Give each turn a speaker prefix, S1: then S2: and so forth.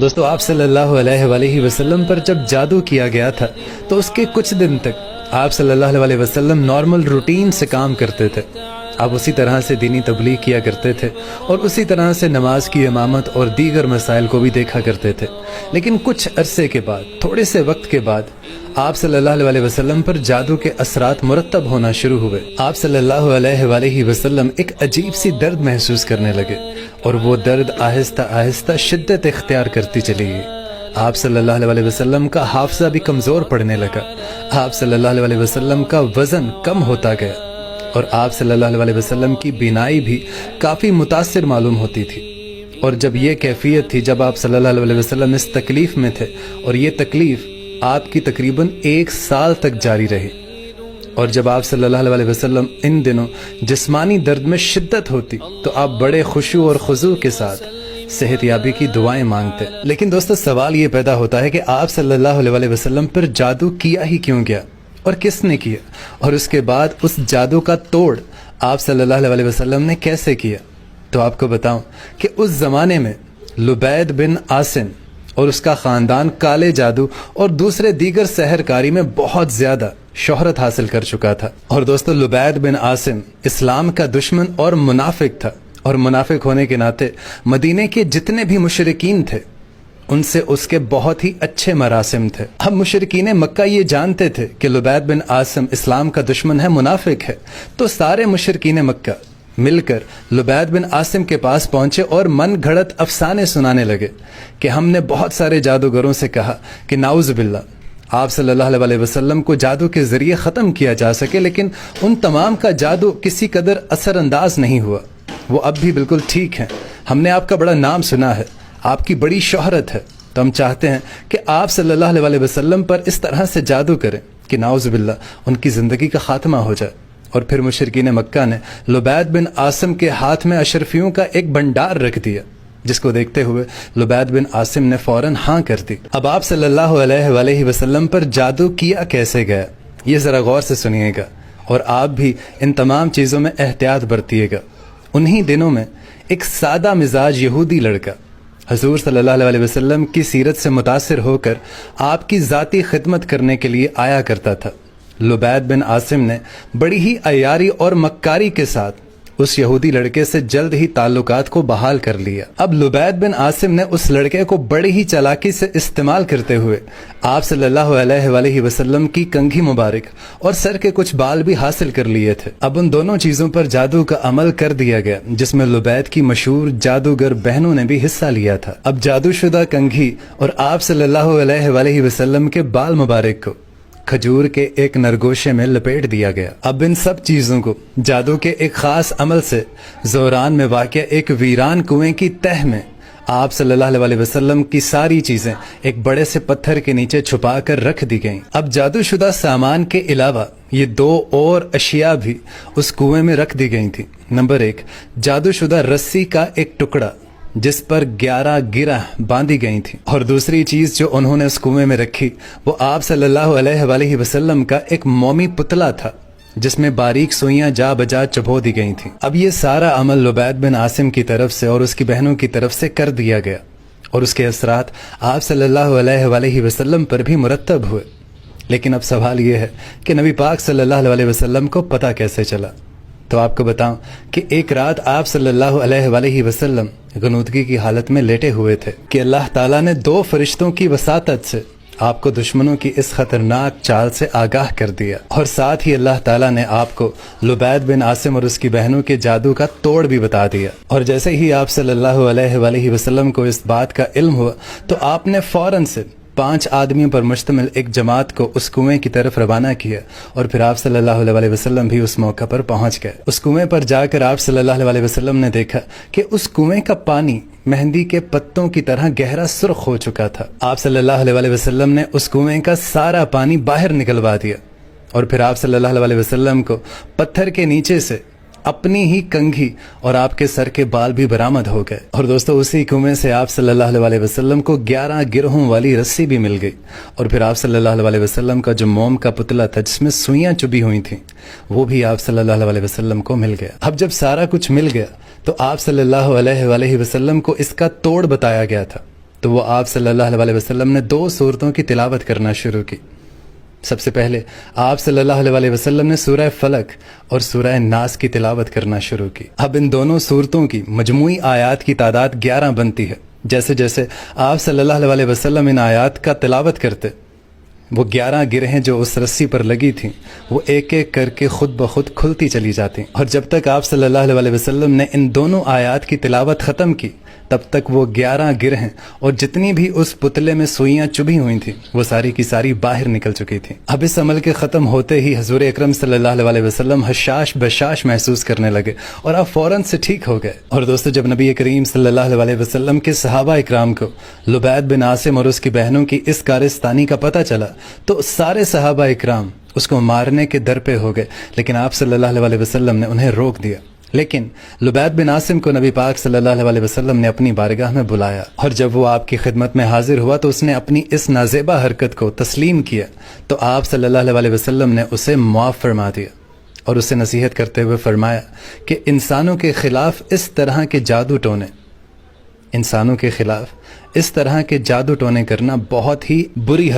S1: دوستو آپ صلی اللہ علیہ وآلہ وسلم پر جب جادو کیا گیا تھا تو اس کے کچھ دن تک آپ صلی اللہ علیہ وسلم نارمل روٹین سے کام کرتے تھے. آپ اسی طرح سے دینی تبلیغ کیا کرتے تھے اور اسی طرح سے نماز کی امامت اور دیگر مسائل کو بھی دیکھا کرتے تھے. لیکن کچھ عرصے کے بعد، تھوڑے سے وقت کے بعد، آپ صلی اللہ علیہ وسلم پر جادو کے اثرات مرتب ہونا شروع ہوئے. آپ صلی اللہ علیہ وآلہ وسلم ایک عجیب سی درد محسوس کرنے لگے اور وہ درد آہستہ آہستہ شدت اختیار کرتی چلی گئی. آپ صلی اللہ علیہ وسلم کا حافظہ بھی کمزور پڑنے لگا. آپ صلی اللہ علیہ وسلم کا وزن کم ہوتا گیا اور آپ صلی اللہ علیہ وسلم کی بینائی بھی کافی متاثر معلوم ہوتی تھی. اور جب یہ کیفیت تھی، جب آپ صلی اللہ علیہ وسلم اس تکلیف میں تھے اور یہ تکلیف آپ کی تقریباً 1 سال تک جاری رہی. اور جب آپ صلی اللہ علیہ وسلم ان دنوں جسمانی درد میں شدت ہوتی تو آپ بڑے خشوع اور خضوع کے ساتھ صحت یابی کی دعائیں مانگتے. لیکن دوستو سوال یہ پیدا ہوتا ہے کہ آپ صلی اللہ علیہ وسلم پر جادو کیا ہی کیوں گیا اور کس نے کیا، اور اس کے بعد اس جادو کا توڑ آپ صلی اللہ علیہ وسلم نے کیسے کیا. تو آپ کو بتاؤں کہ اس زمانے میں لبید بن عاصم اور اس کا خاندان کالے جادو اور دوسرے دیگر سحر کاری میں بہت زیادہ شہرت حاصل کر چکا تھا. اور دوستو لبید بن عاصم اسلام کا دشمن اور منافق تھا، اور منافق ہونے کے ناطے مدینے کے جتنے بھی مشرکین تھے ان سے اس کے بہت ہی اچھے مراسم تھے. اب مشرکین مکہ یہ جانتے تھے کہ لبید بن عاصم اسلام کا دشمن ہے، منافق ہے، تو سارے مشرکین مکہ مل کر لبید بن عاصم کے پاس پہنچے اور من گھڑت افسانے سنانے لگے کہ ہم نے بہت سارے جادوگروں سے کہا کہ نعوذ باللہ آپ صلی اللہ علیہ وسلم کو جادو کے ذریعے ختم کیا جا سکے، لیکن ان تمام کا جادو کسی قدر اثر انداز نہیں ہوا. وہ اب بھی بالکل ٹھیک ہیں. ہم نے آپ کا بڑا نام سنا ہے، آپ کی بڑی شہرت ہے، تو ہم چاہتے ہیں کہ آپ صلی اللہ علیہ وسلم پر اس طرح سے جادو کریں کہ نعوذ باللہ ان کی زندگی کا خاتمہ ہو جائے. اور پھر مشرکین مکہ نے لبید بن عاصم کے ہاتھ میں اشرفیوں کا ایک بھنڈار رکھ دیا، جس کو دیکھتے ہوئے لبید بن عاصم نے فوراً ہاں کر دی. اب آپ صلی اللہ علیہ وآلہ وسلم پر جادو کیا کیسے گیا، یہ ذرا غور سے سنیے گا اور آپ بھی ان تمام چیزوں میں احتیاط برتیے گا. انہی دنوں میں ایک سادہ مزاج یہودی لڑکا حضور صلی اللہ علیہ وسلم کی سیرت سے متاثر ہو کر آپ کی ذاتی خدمت کرنے کے لیے آیا کرتا تھا. لبید بن عاصم نے بڑی ہی عیاری اور مکاری کے ساتھ اس یہودی لڑکے سے جلد ہی تعلقات کو بحال کر لیا. اب لبید بن عاصم نے اس لڑکے کو بڑی ہی چالاکی سے استعمال کرتے ہوئے آپ صلی اللہ علیہ وآلہ وسلم کی کنگھی مبارک اور سر کے کچھ بال بھی حاصل کر لیے تھے. اب ان دونوں چیزوں پر جادو کا عمل کر دیا گیا جس میں لبید کی مشہور جادوگر بہنوں نے بھی حصہ لیا تھا. اب جادو شدہ کنگھی اور آپ صلی اللہ علیہ وآلہ وسلم کے بال مبارک کو کھجور کے ایک نرگوشے میں لپیٹ دیا گیا. اب ان سب چیزوں کو جادو کے ایک خاص عمل سے زوران میں واقع ایک ویران کنویں کی تہ میں آپ صلی اللہ علیہ وسلم کی ساری چیزیں ایک بڑے سے پتھر کے نیچے چھپا کر رکھ دی گئیں. اب جادو شدہ سامان کے علاوہ یہ 2 اور اشیاء بھی اس کنویں میں رکھ دی گئی تھیں. نمبر 1، جادو شدہ رسی کا ایک ٹکڑا جس پر 11 گرہ باندھی گئی تھیں، اور دوسری چیز جو انہوں نے اس کنویں میں رکھی وہ آپ صلی اللہ علیہ وآلہ وسلم کا ایک مومی پتلا تھا جس میں باریک سوئیاں جا بجا چبھو دی گئی تھیں. اب یہ سارا عمل لبید بن عاصم کی طرف سے اور اس کی بہنوں کی طرف سے کر دیا گیا اور اس کے اثرات آپ صلی اللہ علیہ وآلہ وسلم پر بھی مرتب ہوئے. لیکن اب سوال یہ ہے کہ نبی پاک صلی اللہ علیہ وسلم کو پتہ کیسے چلا. تو آپ کو بتاؤں کہ ایک رات آپ صلی اللہ علیہ وآلہ وسلم غنودگی کی حالت میں لیٹے ہوئے تھے کہ اللہ تعالیٰ نے 2 فرشتوں کی وساطت سے آپ کو دشمنوں کی اس خطرناک چال سے آگاہ کر دیا، اور ساتھ ہی اللہ تعالیٰ نے آپ کو لبید بن عاصم اور اس کی بہنوں کے جادو کا توڑ بھی بتا دیا. اور جیسے ہی آپ صلی اللہ علیہ وآلہ وسلم کو اس بات کا علم ہوا تو آپ نے فوراً سے 5 آدمیوں پر مشتمل ایک جماعت کو اس کنویں کی طرف روانہ کیا، اور پھر آپ صلی اللہ علیہ وسلم بھی اس موقع پر پہنچ گئے. اس کنویں پر جا کر آپ صلی اللہ علیہ وسلم نے دیکھا کہ اس کنویں کا پانی مہندی کے پتوں کی طرح گہرا سرخ ہو چکا تھا. آپ صلی اللہ علیہ وسلم نے اس کنویں کا سارا پانی باہر نکلوا دیا، اور پھر آپ صلی اللہ علیہ وسلم کو پتھر کے نیچے سے اپنی ہی کنگھی اور آپ کے سر کے بال بھی برآمد ہو گئے. اور دوستو اسی کنویں سے آپ صلی اللہ علیہ وسلم کو 11 گرہوں والی رسی بھی مل گئی، اور پھر آپ صلی اللہ علیہ وسلم کا جو موم کا پتلا تھا جس میں سوئیاں چبھی ہوئی تھیں وہ بھی آپ صلی اللہ علیہ وسلم کو مل گیا. اب جب سارا کچھ مل گیا تو آپ صلی اللہ علیہ وسلم کو اس کا توڑ بتایا گیا تھا. تو وہ آپ صلی اللہ علیہ وسلم نے 2 صورتوں کی تلاوت کرنا شروع کی. سب سے پہلے آپ صلی اللہ علیہ وسلم نے سورہ فلق اور سورہ ناس کی تلاوت کرنا شروع کی. اب ان دونوں صورتوں کی مجموعی آیات کی تعداد 11 بنتی ہے. جیسے جیسے آپ صلی اللہ علیہ وسلم ان آیات کا تلاوت کرتے، وہ 11 گرہیں جو اس رسی پر لگی تھیں وہ ایک ایک کر کے خود بخود کھلتی چلی جاتی، اور جب تک آپ صلی اللہ علیہ وسلم نے ان دونوں آیات کی تلاوت ختم کی تب تک وہ 11 گرہیں اور جتنی بھی اس پتلے میں سوئیاں چبھی ہوئی تھیں وہ ساری کی ساری باہر نکل چکی تھیں. اب اس عمل کے ختم ہوتے ہی حضور اکرم صلی اللہ علیہ وسلم حشاش بشاش محسوس کرنے لگے اور اب فوراً سے ٹھیک ہو گئے. اور دوستو، جب نبی کریم صلی اللہ علیہ وسلم کے صحابہ اکرام کو لبید بن عاصم اور اس کی بہنوں کی اس کارستانی کا پتہ چلا تو سارے صحابہ اکرام اس کو مارنے کے در پہ ہو گئے، لیکن آپ صلی اللہ علیہ وسلم نے انہیں روک دیا. لیکن لبید بن عاصم کو نبی پاک صلی اللہ علیہ وسلم نے اپنی بارگاہ میں بلایا، اور جب وہ آپ کی خدمت میں حاضر ہوا تو اس نے اپنی اس نازیبہ حرکت کو تسلیم کیا تو آپ صلی اللہ علیہ وسلم نے اسے معاف فرما دیا اور اسے نصیحت کرتے ہوئے فرمایا کہ انسانوں کے خلاف اس طرح کے جادو ٹونے کرنا بہت ہی بری